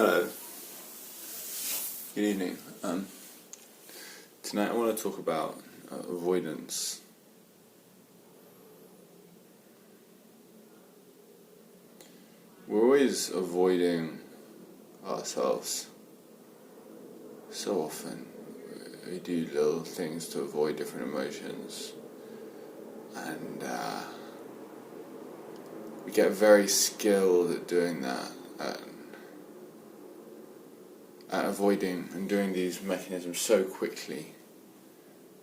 Hello. Good evening. Tonight I want to talk about avoidance. We're always avoiding ourselves. So often we do little things to avoid different emotions, and we get very skilled at doing that, at avoiding and doing these mechanisms so quickly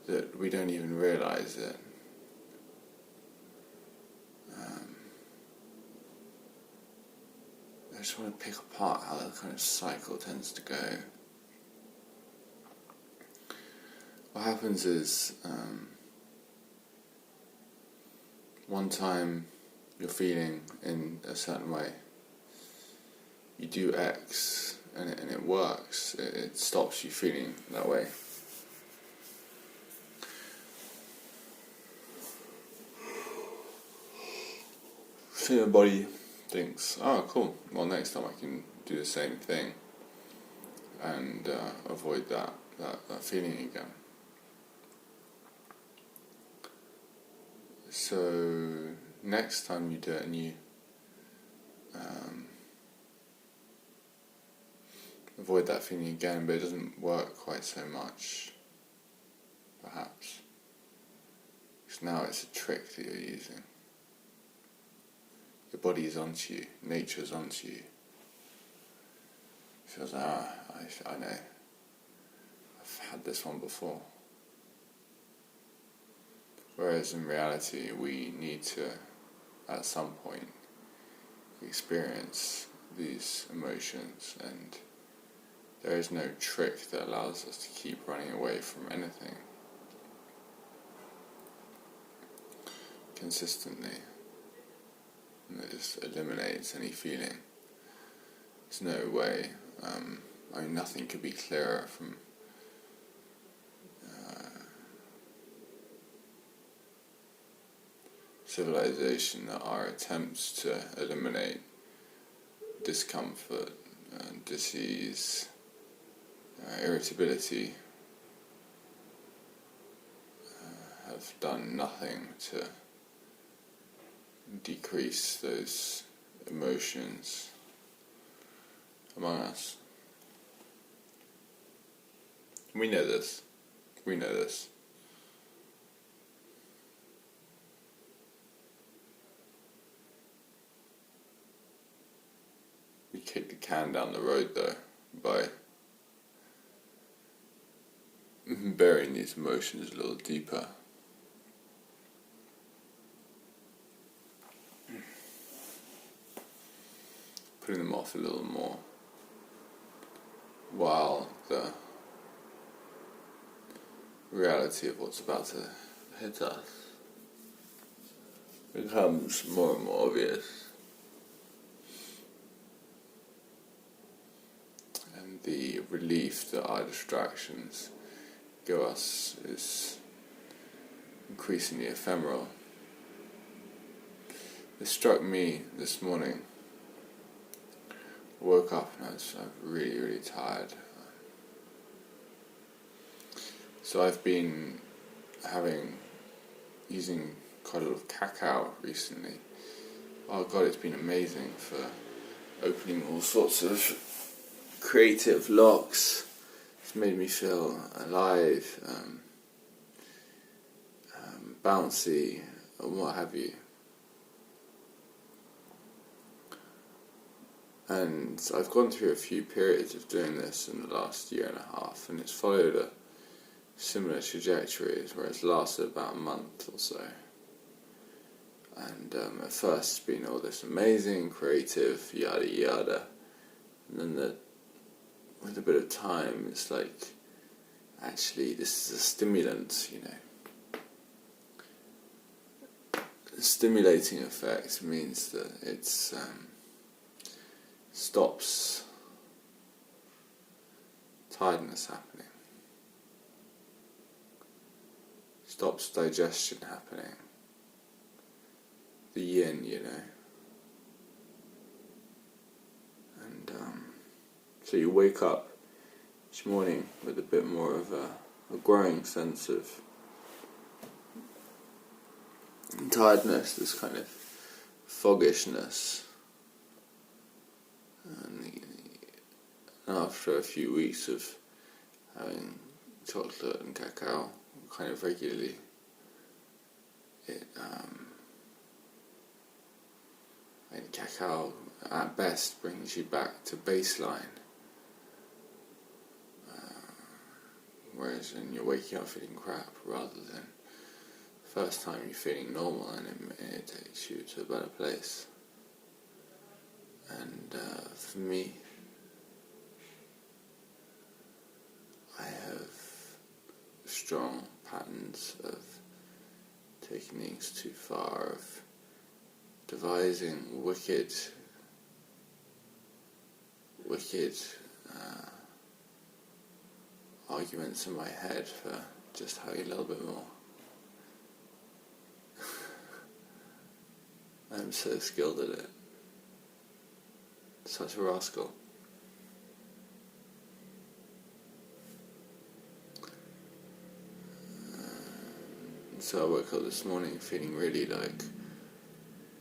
that we don't even realise it. I just want to pick apart how that kind of cycle tends to go. What happens is, one time you're feeling in a certain way, you do X and it works, it stops you feeling that way. So your body thinks, oh cool, well next time I can do the same thing and avoid that feeling again. So next time you do it and you avoid that feeling again, but it doesn't work quite so much, perhaps, because now it's a trick that you're using. Your body is onto you, nature is onto you. It feels like, I know, I've had this one before. Whereas in reality, we need to, at some point, experience these emotions, and there is no trick that allows us to keep running away from anything consistently, and that just eliminates any feeling. There's no way, nothing could be clearer from civilization that our attempts to eliminate discomfort, disease, irritability have done nothing to decrease those emotions among us. We know this. We kick the can down the road though by burying these emotions a little deeper. Putting them off a little more, while the reality of what's about to hit us becomes more and more obvious. And the relief that our distractions give us is increasingly ephemeral. It struck me this morning. I woke up and I was really, really tired. So I've been using quite a lot of cacao recently. Oh God, it's been amazing for opening all sorts of creative locks. It's made me feel alive, bouncy, and what have you. And I've gone through a few periods of doing this in the last year and a half, and it's followed a similar trajectory, where it's lasted about a month or so. And at first it's been all this amazing, creative, yada yada, and then with a bit of time it's like, actually this is a stimulant, The stimulating effect means that it's stops tiredness happening, stops digestion happening, the yin, and So you wake up each morning with a bit more of a growing sense of tiredness, this kind of foggishness. And after a few weeks of having chocolate and cacao kind of regularly, and cacao at best brings you back to baseline, whereas when you're waking up feeling crap, rather than first time you're feeling normal, and it takes you to a better place. And for me, I have strong patterns of taking things too far, of devising wicked arguments in my head for just having a little bit more. I'm so skilled at it. Such a rascal. So I woke up this morning feeling really like,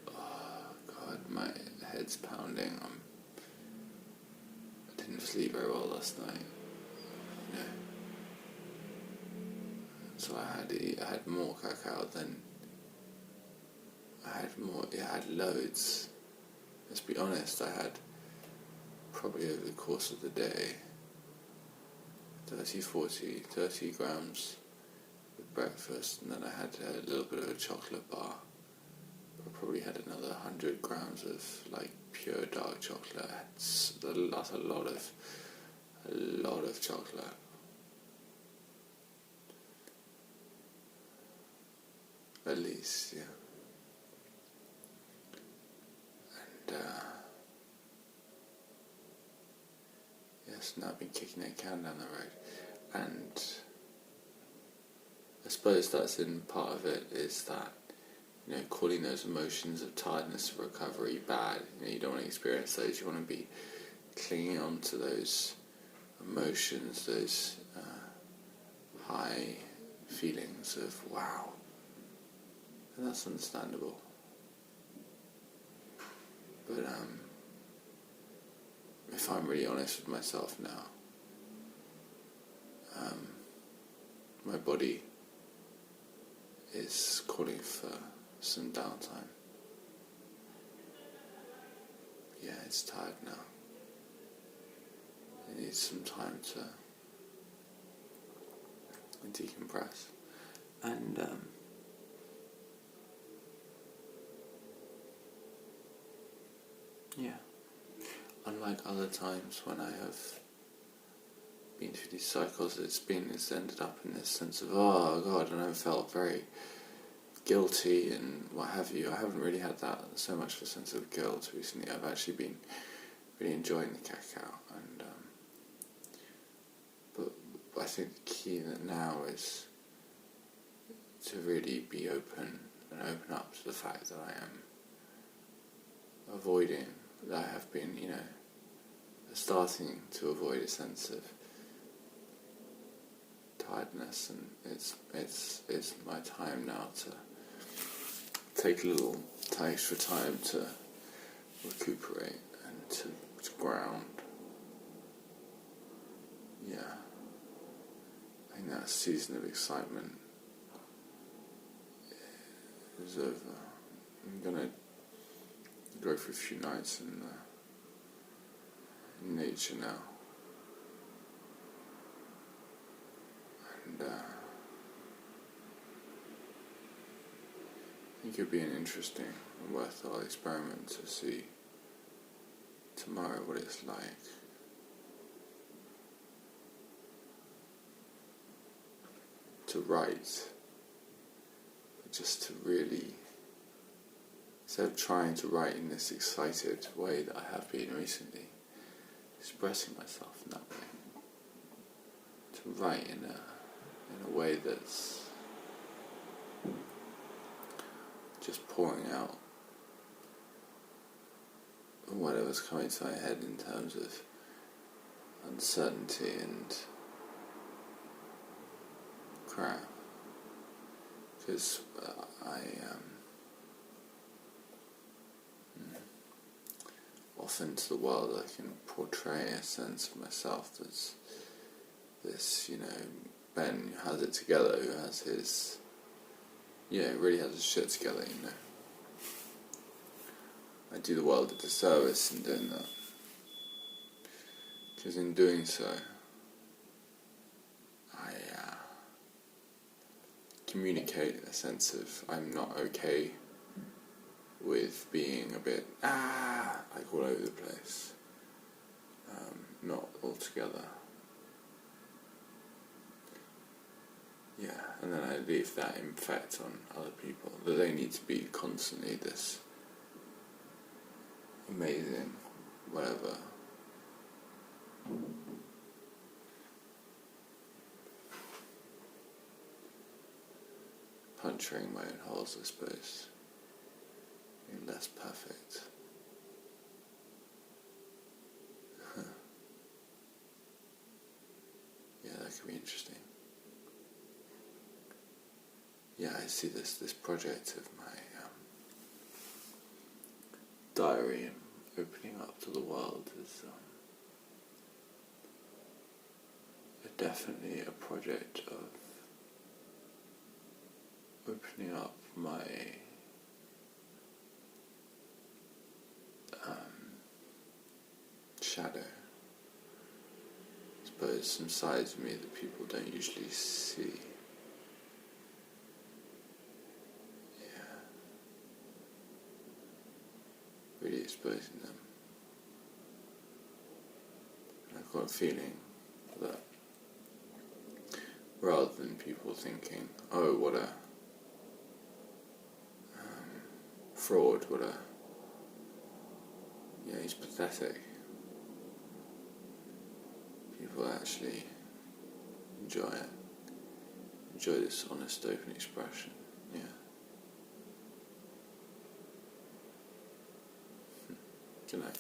oh God, my head's pounding. I didn't sleep very well last night. You know. So I had more cacao than I had loads. Let's be honest, I had probably over the course of the day 30 grams with breakfast, and then I had a little bit of a chocolate bar. I probably had another 100 grams of like pure dark chocolate. That's a lot of chocolate. At least, yeah. And yes, now I've been kicking that can down the road, and I suppose that's in part of it, is that, you know, calling those emotions of tiredness and recovery bad. You know, you don't want to experience those. You want to be clinging on to those emotions, those high feelings of wow. And that's understandable. But if I'm really honest with myself now, my body is calling for some downtime. Yeah, it's tired now. It needs some time to decompress. And yeah, unlike other times when I have been through these cycles, it's ended up in this sense of, oh God, and I've felt very guilty and what have you. I haven't really had that so much of a sense of guilt recently. I've actually been really enjoying the cacao, and but I think the key now is to really be open and open up to the fact that I am avoiding, that I have been, you know, starting to avoid a sense of tiredness, and it's my time now to take a little extra time to recuperate and to ground. Yeah, I think that season of excitement is over. I'm gonna go for a few nights in nature now, and I think it'd be an interesting and worthwhile experiment to see tomorrow what it's like. To write, but just to really, instead of trying to write in this excited way that I have been recently, expressing myself in that way, to write in a way that's just pouring out whatever's coming to my head in terms of uncertainty and crap, because I often to the world I can portray a sense of myself as this, Ben who has it together, who has his, really has his shit together, I do the world a disservice in doing that, because in doing so, I communicate a sense of I'm not okay with being a bit, like all over the place, not all together. Yeah, and then I leave that effect on other people, that they need to be constantly this amazing, whatever. Puncturing my own holes, I suppose. Being less perfect. Yeah, that could be interesting. Yeah, I see this project of my diary opening up to the world is definitely a project of opening up my shadow. I suppose some sides of me that people don't usually see. Yeah. Really exposing them. And I've got a feeling that rather than people thinking, oh, what a fraud, he's pathetic, people actually enjoy it, enjoy this honest, open expression, yeah. Good night.